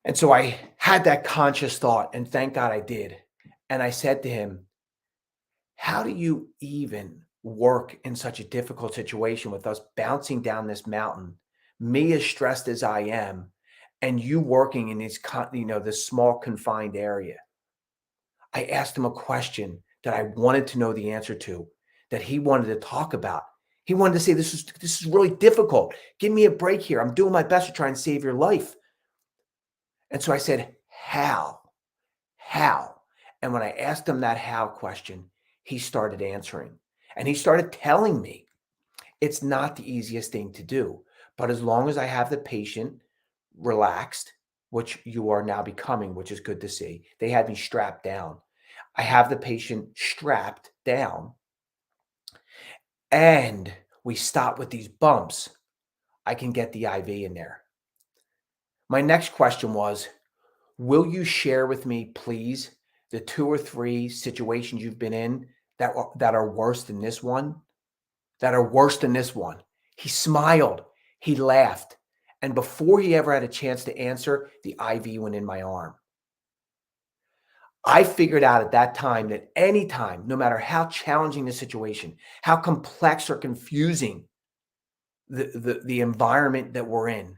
And so I had that conscious thought, and thank God I did. And I said to him, "How do you even work in such a difficult situation with us bouncing down this mountain, me as stressed as I am, and you working in this small confined area?" I asked him a question that I wanted to know the answer to, that he wanted to talk about. He wanted to say, this is really difficult. Give me a break here. I'm doing my best to try and save your life." And so I said, "How? How?" And when I asked him that how question, he started answering. And he started telling me it's not the easiest thing to do. But as long as I have the patient relaxed, which you are now becoming, which is good to see. They had me strapped down. I have the patient strapped down, and we stop with these bumps, I can get the IV in there. My next question was, "Will you share with me, please, the 2 or 3 situations you've been in that are worse than this one? That are worse than this one?" He smiled. He laughed. And before he ever had a chance to answer, the IV went in my arm. I figured out at that time that anytime, no matter how challenging the situation, how complex or confusing the environment that we're in,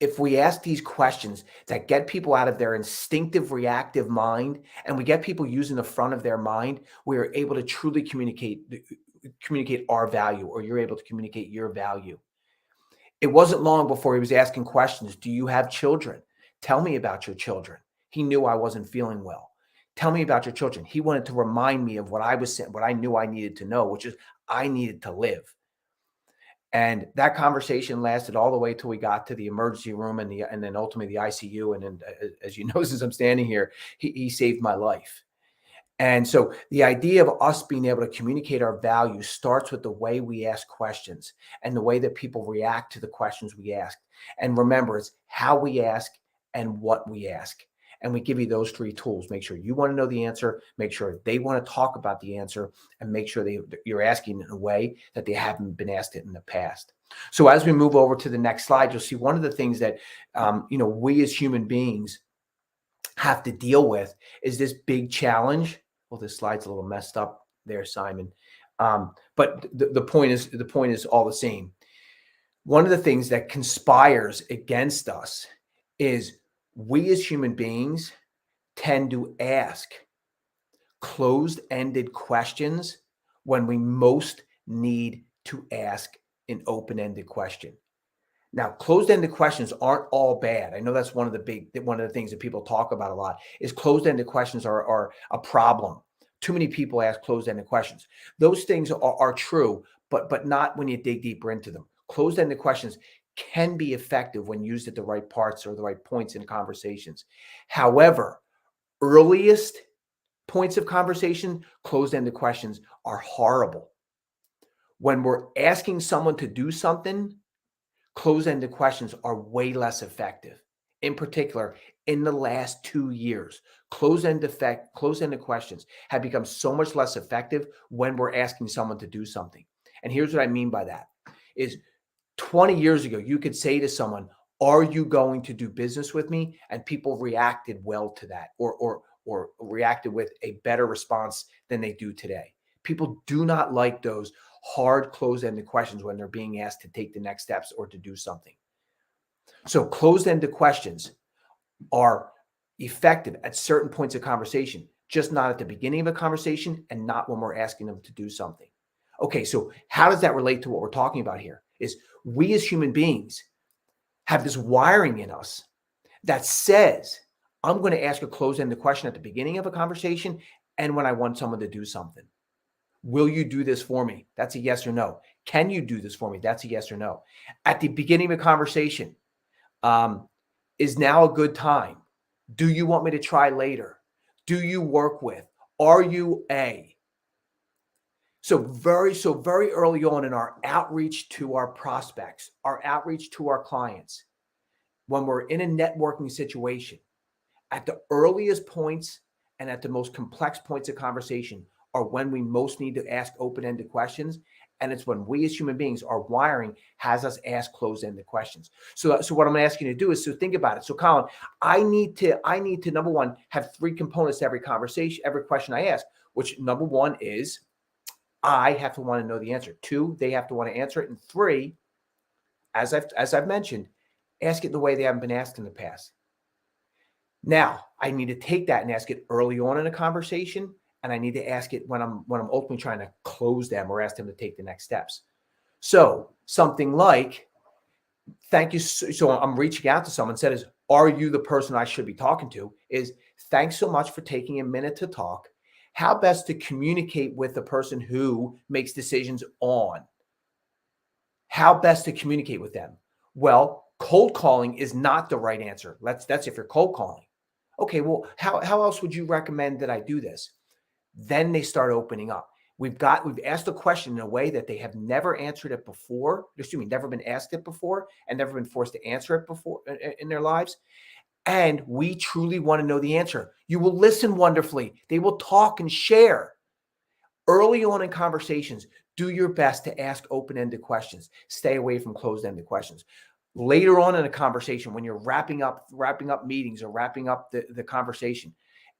if we ask these questions that get people out of their instinctive reactive mind, and we get people using the front of their mind, we are able to truly communicate our value, or you're able to communicate your value. It wasn't long before he was asking questions. "Do you have children? Tell me about your children." He knew I wasn't feeling well. "Tell me about your children." He wanted to remind me of what I was saying, what I knew I needed to know, which is I needed to live. And that conversation lasted all the way till we got to the emergency room and then ultimately the ICU. And then, as you know, since I'm standing here, he saved my life. And so the idea of us being able to communicate our values starts with the way we ask questions and the way that people react to the questions we ask. And remember, it's how we ask and what we ask. And we give you those 3 tools. Make sure you want to know the answer, make sure they want to talk about the answer, and make sure you're asking in a way that they haven't been asked it in the past. So as we move over to the next slide, you'll see one of the things that we as human beings have to deal with is this big challenge. Well, this slide's a little messed up there, Simon. But the point is all the same. One of the things that conspires against us is we as human beings tend to ask closed-ended questions when we most need to ask an open-ended question. Now, closed-ended questions aren't all bad. I know that's one of the things that people talk about a lot is closed-ended questions are a problem. Too many people ask closed-ended questions. Those things are true, but not when you dig deeper into them. Closed-ended questions can be effective when used at the right parts or the right points in conversations. However, earliest points of conversation, closed-ended questions are horrible. When we're asking someone to do something, closed-ended questions are way less effective. In particular, in the last 2 years, closed-ended questions have become so much less effective when we're asking someone to do something. And here's what I mean by that is 20 years ago, you could say to someone, "Are you going to do business with me?" And people reacted well to that or reacted with a better response than they do today. People do not like those hard closed-ended questions when they're being asked to take the next steps or to do something. So closed-ended questions are effective at certain points of conversation, just not at the beginning of a conversation and not when we're asking them to do something. Okay, so how does that relate to what we're talking about here? Is we as human beings have this wiring in us that says, I'm going to ask a closed-ended question at the beginning of a conversation and when I want someone to do something. Will you do this for me? That's a yes or no. Can you do this for me? That's a yes or no. At the beginning of a conversation, is now a good time? Do you want me to try later? Do you work with? Are you a? So very early on in our outreach to our prospects, our outreach to our clients, when we're in a networking situation, at the earliest points and at the most complex points of conversation are when we most need to ask open-ended questions. And it's when we as human beings, our wiring has us ask closed-ended questions. So what I'm going to ask you to do is to think about it. So Colin, I need to number one, have 3 components to every conversation, every question I ask, which number 1 is I have to want to know the answer. 2, they have to want to answer it. And 3, as I've mentioned, ask it the way they haven't been asked in the past. Now, I need to take that and ask it early on in a conversation, and I need to ask it when I'm ultimately trying to close them or ask them to take the next steps. So something like, thank you. So I'm reaching out to someone, says, are you the person I should be talking to? Is thanks so much for taking a minute to talk. How best to communicate with the person who makes decisions on? How best to communicate with them? Well, cold calling is not the right answer. That's if you're cold calling. Okay, well, how else would you recommend that I do this? Then they start opening up. We've asked a question in a way that they have never answered it before. Never been asked it before and never been forced to answer it before in their lives. And we truly want to know the answer. You will listen wonderfully. They will talk and share. Early on in conversations, do your best to ask open-ended questions. Stay away from closed-ended questions. Later on in a conversation, when you're wrapping up meetings or wrapping up the conversation,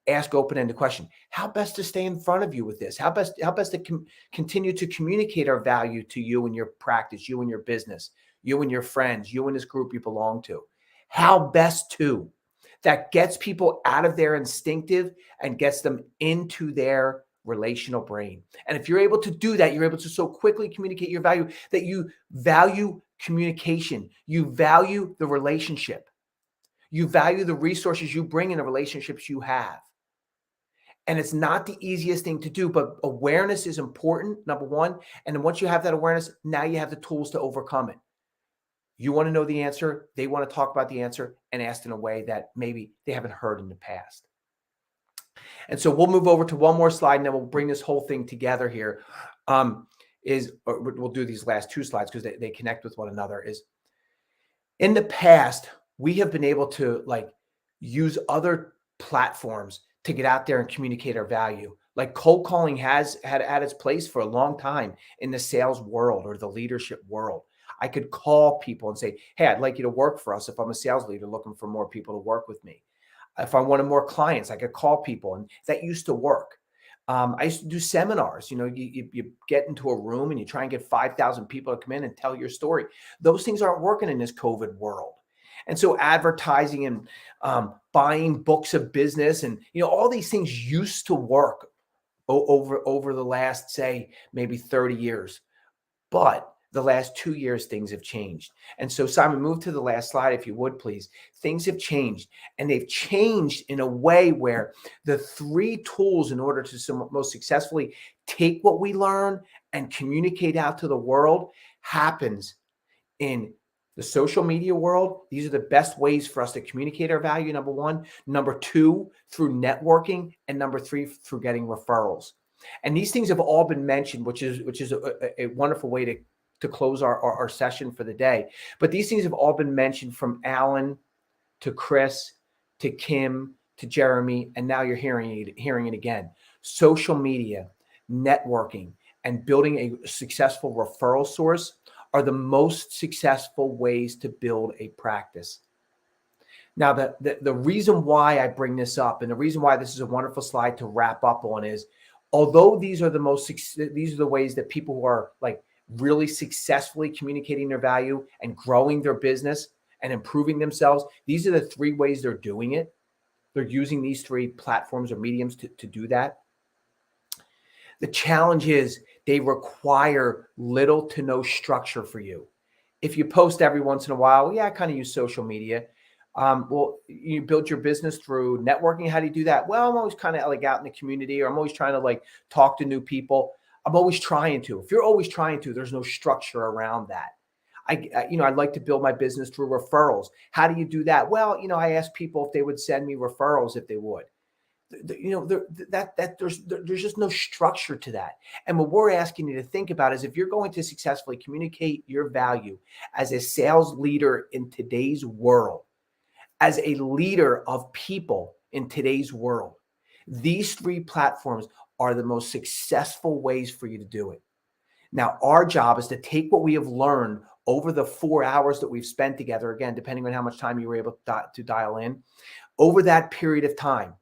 ask open-ended question. How best to stay in front of you with this? How best to continue to communicate our value to you and your practice, you and your business, you and your friends, you and this group you belong to? How best to? That gets people out of their instinctive and gets them into their relational brain. And if you're able to do that, you're able to so quickly communicate your value that you value communication. You value the relationship. You value the resources you bring in the relationships you have. And it's not the easiest thing to do, but awareness is important, number 1. And then once you have that awareness, now you have the tools to overcome it. You want to know the answer. They want to talk about the answer and ask in a way that maybe they haven't heard in the past. And so we'll move over to one more slide and then we'll bring this whole thing together here. We'll do these last 2 slides because they connect with one another. Is in the past, we have been able to use other platforms to get out there and communicate our value. Like cold calling has had its place for a long time in the sales world or the leadership world. I could call people and say, hey, I'd like you to work for us if I'm a sales leader looking for more people to work with me. If I wanted more clients, I could call people, and that used to work. I used to do seminars. You get into a room and you try and get 5,000 people to come in and tell your story. Those things aren't working in this COVID world. And so advertising and buying books of business and all these things used to work over the last, say, maybe 30 years. But the last 2 years, things have changed. And so, Simon, move to the last slide, if you would, please. Things have changed, and they've changed in a way where the 3 tools in order to most successfully take what we learn and communicate out to the world happens in the social media world. These are the best ways for us to communicate our value, number 1. Number 2, through networking. And number 3, through getting referrals. And these things have all been mentioned, which is a wonderful way to close our session for the day. But these things have all been mentioned, from Alan to Chris to Kim to Jeremy, and now you're hearing it again. Social media, networking, and building a successful referral source are the most successful ways to build a practice. Now, the reason why I bring this up, and the reason why this is a wonderful slide to wrap up on, is although these are the ways that people who are like really successfully communicating their value and growing their business and improving themselves, these are the 3 ways they're doing it. They're using these 3 platforms or mediums to do that. The challenge is they require little to no structure for you. If you post every once in a while, yeah, I kind of use social media. Well, you build your business through networking. How do you do that? Well, I'm always kind of like out in the community, or I'm always trying to like talk to new people. I'm always trying to. If you're always trying to, there's no structure around that. I'd like to build my business through referrals. How do you do that? Well, I asked people if they would send me referrals if they would. There's just no structure to that. And what we're asking you to think about is, if you're going to successfully communicate your value as a sales leader in today's world, as a leader of people in today's world, these 3 platforms are the most successful ways for you to do it. Now, our job is to take what we have learned over the 4 hours that we've spent together, again, depending on how much time you were able to dial in, over that period of time.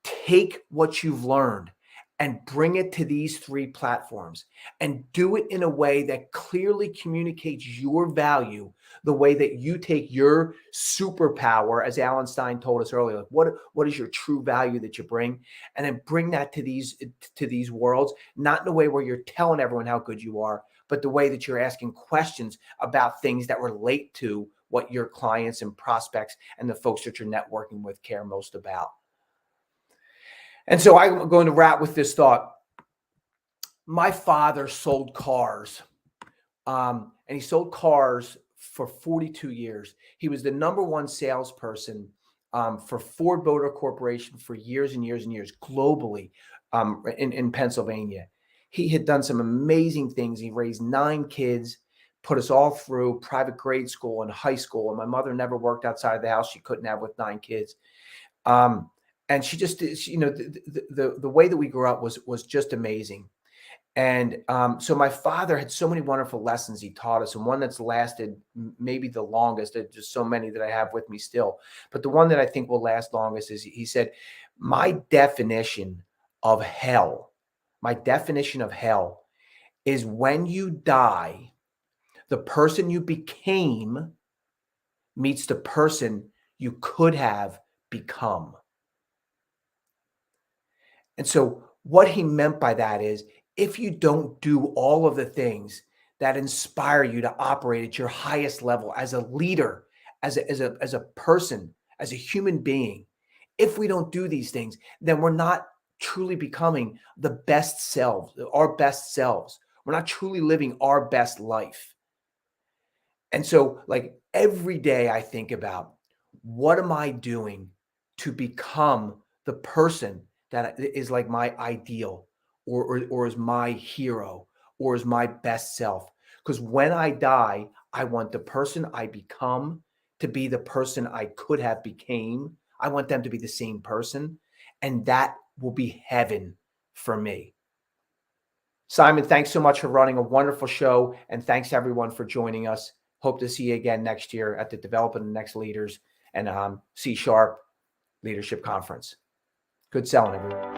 Take what you've learned and bring it to these 3 platforms, and do it in a way that clearly communicates your value, the way that you take your superpower, as Alan Stein told us earlier. Like what is your true value that you bring? And then bring that to these worlds, not in a way where you're telling everyone how good you are, but the way that you're asking questions about things that relate to what your clients and prospects and the folks that you're networking with care most about. And so I'm going to wrap with this thought. My father sold cars, and he sold cars for 42 years. He was the number 1 salesperson for Ford Motor Corporation for years and years and years globally in Pennsylvania. He had done some amazing things. He raised 9 kids, put us all through private grade school and high school. And my mother never worked outside of the house. She couldn't have with 9 kids. And she just, the way that we grew up was just amazing. And so my father had so many wonderful lessons he taught us, and one that's lasted maybe the longest. There's just so many that I have with me still. But the one that I think will last longest is, he said, my definition of hell is when you die, the person you became meets the person you could have become. And so what he meant by that is, if you don't do all of the things that inspire you to operate at your highest level as a leader, as a person, as a human being, if we don't do these things, then we're not truly becoming the best selves, our best selves. We're not truly living our best life. And so, like, every day I think about, what am I doing to become the person that is like my ideal, or is my hero, or is my best self? Because when I die, I want the person I become to be the person I could have became. I want them to be the same person, and that will be heaven for me. Simon, thanks so much for running a wonderful show, and thanks everyone for joining us. Hope to see you again next year at the Developing the Next Leaders and C# Leadership Conference. Good selling, everyone.